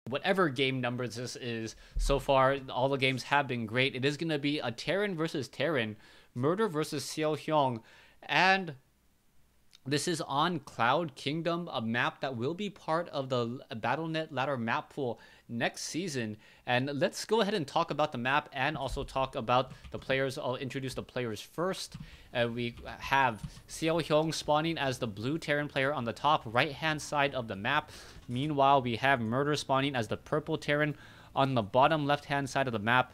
whatever game numbers this is so far, all the games have been great. It is going to be a Terran versus Terran, Murder versus Seo Hyung, and this is on Cloud Kingdom, a map that will be part of the BattleNet ladder map pool next season. And let's go ahead and talk about the map and also talk about the players. I'll introduce the players first. We have Seo Hyung spawning as the blue Terran player on the top right-hand side of the map. Meanwhile, we have Murder spawning as the purple Terran on the bottom left-hand side of the map.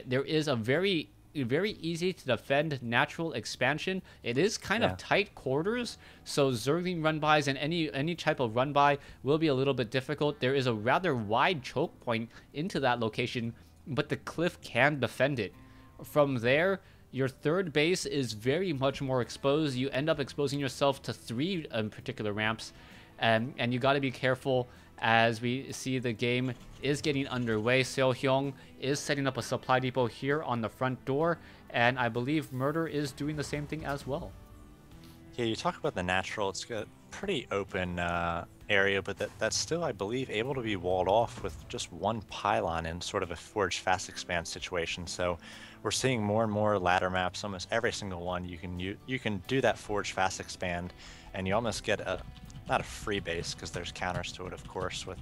There is a very easy to defend natural expansion. It is kind of tight quarters, so Zergling run-bys and any type of run-by will be a little bit difficult. There is a rather wide choke point into that location, but the cliff can defend it. From there, your third base is very much more exposed. You end up exposing yourself to 3 particular ramps, and you got to be careful as we see the game is getting underway. Seo Hyung is setting up a supply depot here on the front door, and I believe Murder is doing the same thing as well. Yeah, you talk about the natural, it's a pretty open area, but that's still, I believe, able to be walled off with just one pylon in sort of a Forge Fast Expand situation. So we're seeing more and more ladder maps, almost every single one. You can do that Forge Fast Expand, and you almost get not a free base, because there's counters to it, of course, with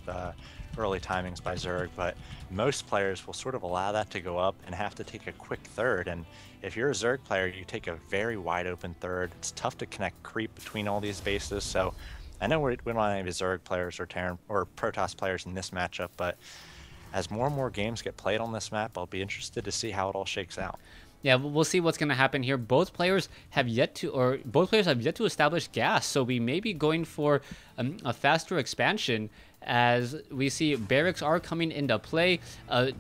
early timings by Zerg, but most players will sort of allow that to go up and have to take a quick third. And if you're a Zerg player, you take a very wide open third. It's tough to connect creep between all these bases. So I know we don't have any Zerg players or Terran or Protoss players in this matchup, but as more and more games get played on this map, I'll be interested to see how it all shakes out. Yeah, we'll see what's going to happen here. Both players have yet to establish gas, so we may be going for a faster expansion. As we see barracks are coming into play.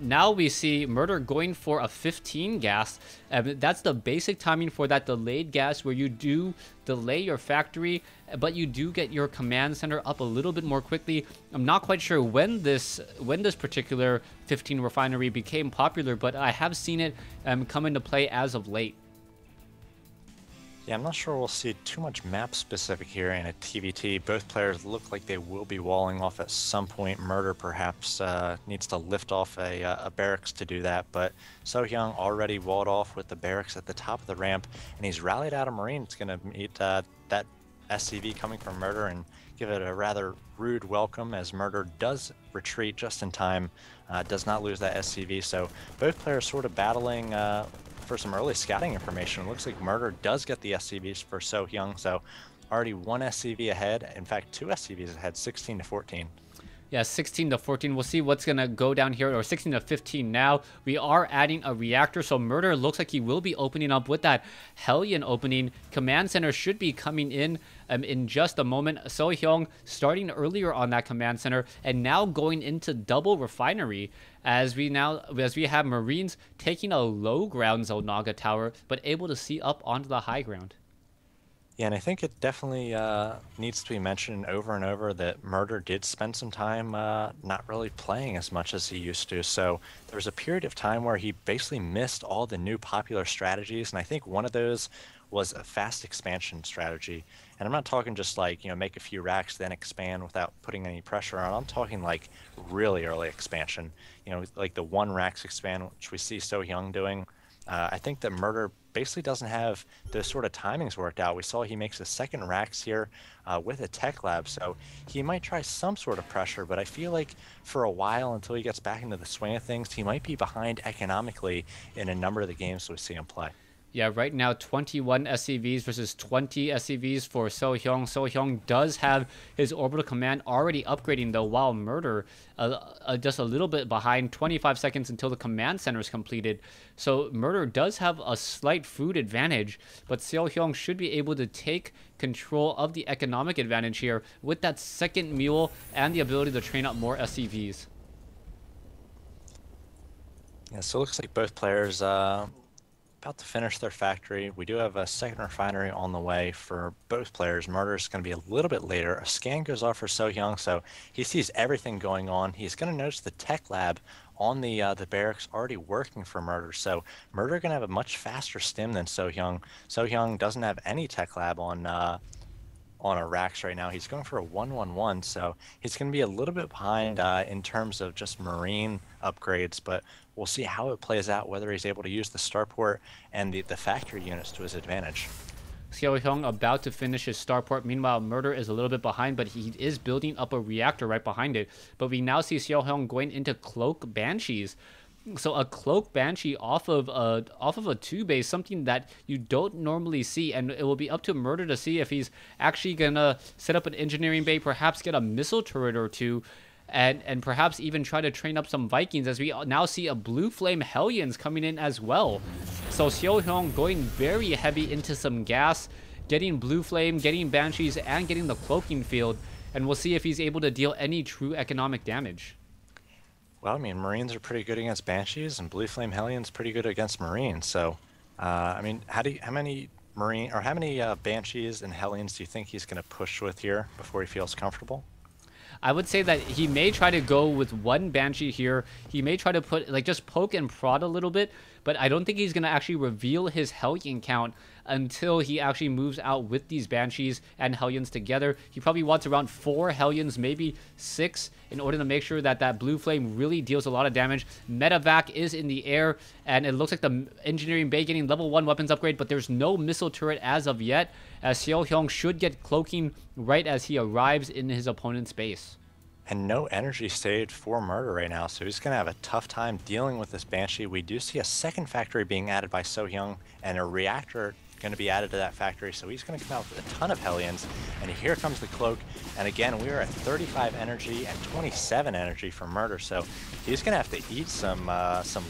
Now we see Murder going for a 15 gas. That's the basic timing for that delayed gas, where you do delay your factory, but you do get your command center up a little bit more quickly. I'm not quite sure when this particular 15 refinery became popular, but I have seen it come into play as of late. Yeah, I'm not sure we'll see too much map specific here in a TVT. Both players look like they will be walling off at some point. Murder perhaps needs to lift off a barracks to do that, but Seo Hyung already walled off with the barracks at the top of the ramp, and he's rallied out a Marine. It's going to meet that SCV coming from Murder and give it a rather rude welcome, as Murder does retreat just in time, does not lose that SCV. So both players sort of battling for some early scouting information. It looks like Murder does get the SCVs for Seo Hyung, so already 1 SCV ahead. In fact, 2 SCVs ahead, 16 to 14. Yeah, 16 to 14. We'll see what's going to go down here, or 16 to 15 now. We are adding a reactor, so Murder looks like he will be opening up with that Hellion opening. Command Center should be coming in just a moment. Seo Hyung starting earlier on that Command Center, and now going into double refinery, as we have Marines taking a low ground Zonaga tower, but able to see up onto the high ground. Yeah, and I think it definitely needs to be mentioned over and over that Murder did spend some time not really playing as much as he used to. So there was a period of time where he basically missed all the new popular strategies, and I think one of those was a fast expansion strategy. And I'm not talking just like, make a few racks, then expand without putting any pressure on. I'm talking like really early expansion, like the 1 racks expand, which we see Seo Hyung doing. I think that Murder basically doesn't have those sort of timings worked out. We saw he makes a 2nd racks here with a tech lab, so he might try some sort of pressure, but I feel like for a while, until he gets back into the swing of things, he might be behind economically in a number of the games we see him play. Yeah, right now 21 SCVs versus 20 SCVs for Seo Hyung. Seo Hyung does have his orbital command already upgrading, though, while Murder just a little bit behind, 25 seconds until the command center is completed. So Murder does have a slight food advantage, but Seo Hyung should be able to take control of the economic advantage here with that 2nd mule and the ability to train up more SCVs. Yeah, so it looks like both players about to finish their factory. We do have a 2nd refinery on the way for both players. Murder is going to be a little bit later. A scan goes off for Seo Hyung, so he sees everything going on. He's going to notice the tech lab on the barracks already working for Murder. So Murder going to have a much faster stim than Seo Hyung. Seo Hyung doesn't have any tech lab on on a Rax right now. He's going for a 1-1-1, so he's going to be a little bit behind in terms of just Marine upgrades, but we'll see how it plays out, whether he's able to use the starport and the factory units to his advantage. Xiao Hyung about to finish his starport. Meanwhile, Murder is a little bit behind, but he is building up a reactor right behind it. But we now see Xiao Hyung going into Cloak Banshees. So a Cloak Banshee off of a 2 base, something that you don't normally see, and it will be up to Murder to see if he's actually gonna set up an engineering bay, perhaps get a missile turret or two, and perhaps even try to train up some Vikings, as we now see a Blue Flame Hellions coming in as well. So Xiao Hyung going very heavy into some gas, getting Blue Flame, getting Banshees, and getting the Cloaking Field, and we'll see if he's able to deal any true economic damage. Well, I mean, Marines are pretty good against Banshees, and Blue Flame Hellions pretty good against Marines. So, I mean, how many Banshees and Hellions do you think he's going to push with here before he feels comfortable? I would say that he may try to go with one Banshee here. He may try to put, like, just poke and prod a little bit, but I don't think he's going to actually reveal his Hellion count until he actually moves out with these Banshees and Hellions together. He probably wants around 4 Hellions, maybe 6, in order to make sure that that Blue Flame really deals a lot of damage. Medevac is in the air, and it looks like the Engineering Bay getting level 1 weapons upgrade, but there's no missile turret as of yet, as Xiao Hyung should get Cloaking right as he arrives in his opponent's base. And no energy saved for Murder right now, so he's going to have a tough time dealing with this Banshee. We do see a second factory being added by So Hyung, and a reactor going to be added to that factory, so he's going to come out with a ton of Hellions. And here comes the Cloak, and again, we are at 35 energy and 27 energy for Murder, so he's going to have to eat some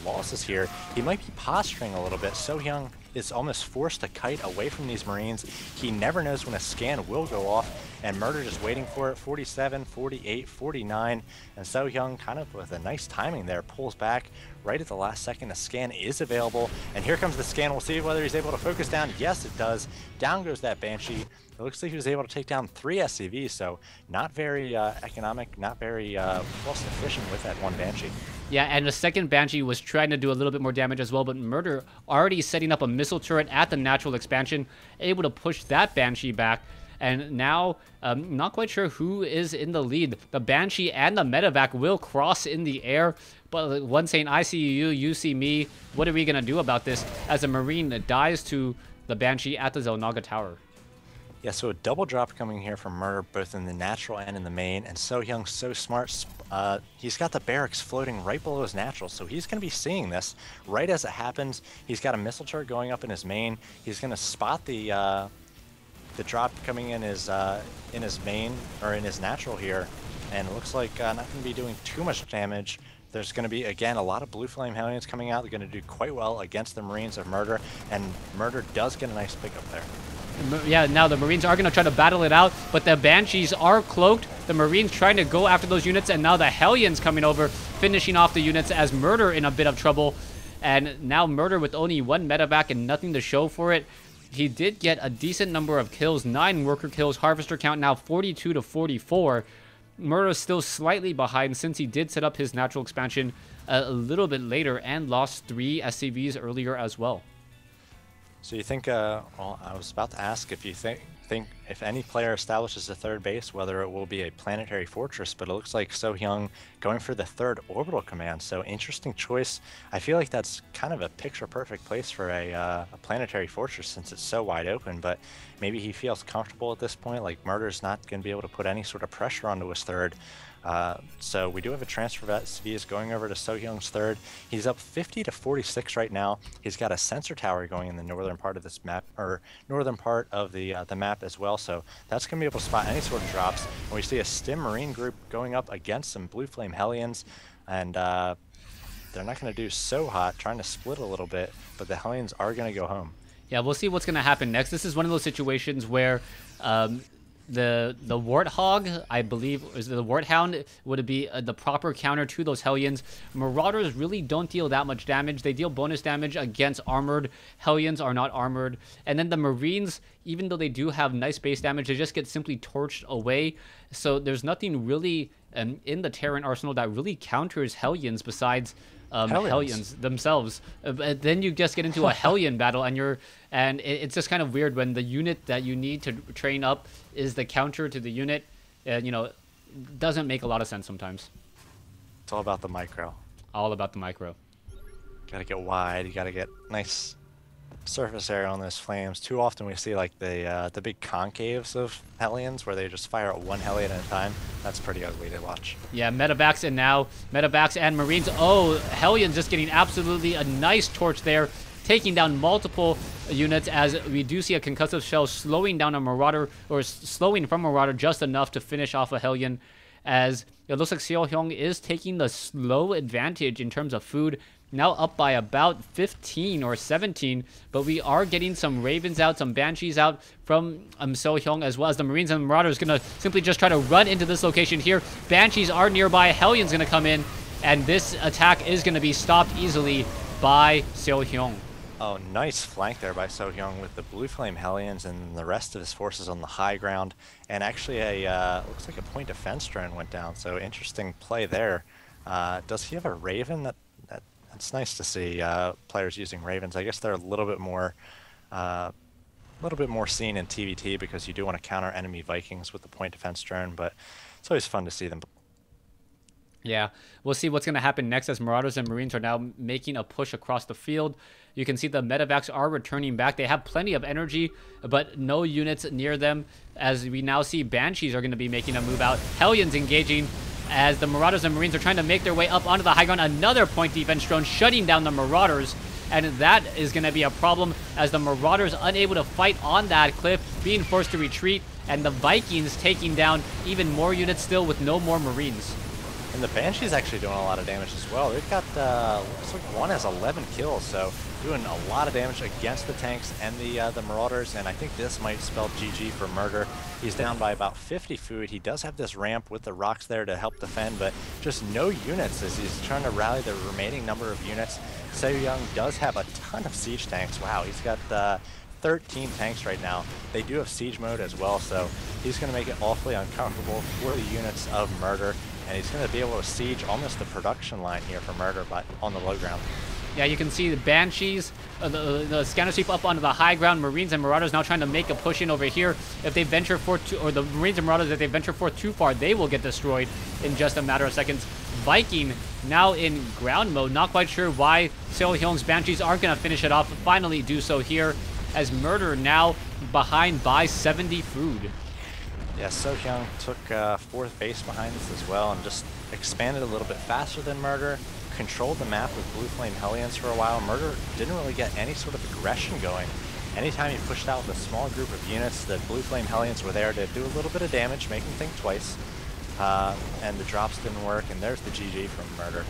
losses here. He might be posturing a little bit. So Hyung is almost forced to kite away from these Marines. He never knows when a scan will go off, and Murder just waiting for it. 47, 48, 49, and So Hyung, kind of with a nice timing there, pulls back right at the last second. A scan is available, and here comes the scan. We'll see whether he's able to focus down. Yes, it does. Down goes that Banshee. It looks like he was able to take down 3 SCVs, so not very economic, not very cost efficient with that one Banshee. Yeah, and the second Banshee was trying to do a little bit more damage as well, but Murder already setting up a missile turret at the natural expansion, able to push that Banshee back. And now, not quite sure who is in the lead. The Banshee and the Medevac will cross in the air, but one saying, I see you, you see me. What are we going to do about this? As a Marine dies to the Banshee at the Xel'Naga Tower. Yeah, so a double drop coming here from Murder, both in the natural and in the main. And So Hyung, so smart. He's got the barracks floating right below his natural, so he's going to be seeing this right as it happens. He's got a missile turret going up in his main. He's going to spot the drop coming in his main, or in his natural here, and it looks like not going to be doing too much damage. There's going to be, again, a lot of Blue Flame Hellions coming out. They're going to do quite well against the Marines of Murder, and Murder does get a nice pickup there. Yeah, now the Marines are going to try to battle it out, but the Banshees are cloaked. The Marines trying to go after those units, and now the Hellions coming over, finishing off the units as Murder in a bit of trouble. And now Murder with only 1 medevac and nothing to show for it. He did get a decent number of kills, 9 worker kills, harvester count now 42 to 44. Murder is still slightly behind since he did set up his natural expansion a little bit later and lost 3 SCVs earlier as well. So you think, well, I was about to ask if you think if any player establishes a 3rd base, whether it will be a planetary fortress, but it looks like So Hyung going for the 3rd orbital command. So interesting choice. I feel like that's kind of a picture-perfect place for a planetary fortress since it's so wide open, but maybe he feels comfortable at this point, like Murder's not going to be able to put any sort of pressure onto his 3rd. So we do have a transfer of SCVs going over to So Hyung's 3rd. He's up 50 to 46 right now. He's got a sensor tower going in the northern part of this map, or northern part of the map as well. So that's going to be able to spot any sort of drops. And we see a Stim Marine group going up against some Blue Flame Hellions, and they're not going to do so hot, trying to split a little bit, but the Hellions are going to go home. Yeah, we'll see what's going to happen next. This is one of those situations where the Warthog, I believe, is the Warthound, would be the proper counter to those Hellions. Marauders really don't deal that much damage. They deal bonus damage against armored. Hellions are not armored. And then the Marines, even though they do have nice base damage, they just get simply torched away. So there's nothing really in the Terran arsenal that really counters Hellions besides Hellions. Hellions themselves. But then you just get into a Hellion battle, and it's just kind of weird when the unit that you need to train up is the counter to the unit. You know, doesn't make a lot of sense sometimes. It's all about the micro. All about the micro. Gotta get wide. You gotta get nice surface area on those flames. Too often we see like the big concaves of Hellions where they just fire out one Hellion at a time. That's pretty ugly to watch. Yeah, Medevacs and now Medevacs and Marines. Oh, Hellions just getting absolutely a nice torch there, taking down multiple units as we do see a concussive shell slowing down a Marauder, or slowing from Marauder just enough to finish off a Hellion, as it looks like Seohyung is taking the slow advantage in terms of food. Now up by about 15 or 17, but we are getting some Ravens out, some Banshees out from Seohyung, as well as the Marines and the Marauders going to simply just try to run into this location here. Banshees are nearby, Hellions going to come in, and this attack is going to be stopped easily by Seohyung. Oh, nice flank there by Seohyung with the Blue Flame Hellions and the rest of his forces on the high ground. And actually looks like a point defense drone went down, so interesting play there. Does he have a Raven? It's nice to see players using Ravens. I guess they're a little bit more seen in TVT because you do want to counter enemy Vikings with the point defense drone, but it's always fun to see them. Yeah, we'll see what's going to happen next as Marauders and Marines are now making a push across the field. You can see the Medevacs are returning back. They have plenty of energy, but no units near them, as we now see Banshees are going to be making a move out. Hellions engaging as the Marauders and Marines are trying to make their way up onto the high ground. Another point defense drone shutting down the Marauders, and that is going to be a problem as the Marauders unable to fight on that cliff, being forced to retreat, and the Vikings taking down even more units still with no more Marines. And the Banshee's actually doing a lot of damage as well. They've got, looks like one has 11 kills, so doing a lot of damage against the tanks and the Marauders, and I think this might spell GG for Murder. He's down by about 50 food. He does have this ramp with the rocks there to help defend, but just no units as he's trying to rally the remaining number of units. Seohyung does have a ton of siege tanks. Wow, he's got 13 tanks right now. They do have siege mode as well, so he's going to make it awfully uncomfortable for the units of Murder. And he's going to be able to siege almost the production line here for Murder, but on the low ground. Yeah, you can see the Banshees, the scanner sweep up onto the high ground. Marines and Marauders now trying to make a push in over here. If they venture forth, or the Marines and Marauders, if they venture forth too far, they will get destroyed in just a matter of seconds. Viking now in ground mode. Not quite sure why Seohyung's Banshees aren't going to finish it off. Finally do so here, as Murder now behind by 70 food. Yeah, Seohyung took 4th base behind this as well and just expanded a little bit faster than Murder, controlled the map with Blue Flame Hellions for a while. Murder didn't really get any sort of aggression going. Anytime he pushed out with a small group of units, the Blue Flame Hellions were there to do a little bit of damage, make him think twice. And the drops didn't work, and there's the GG from Murder.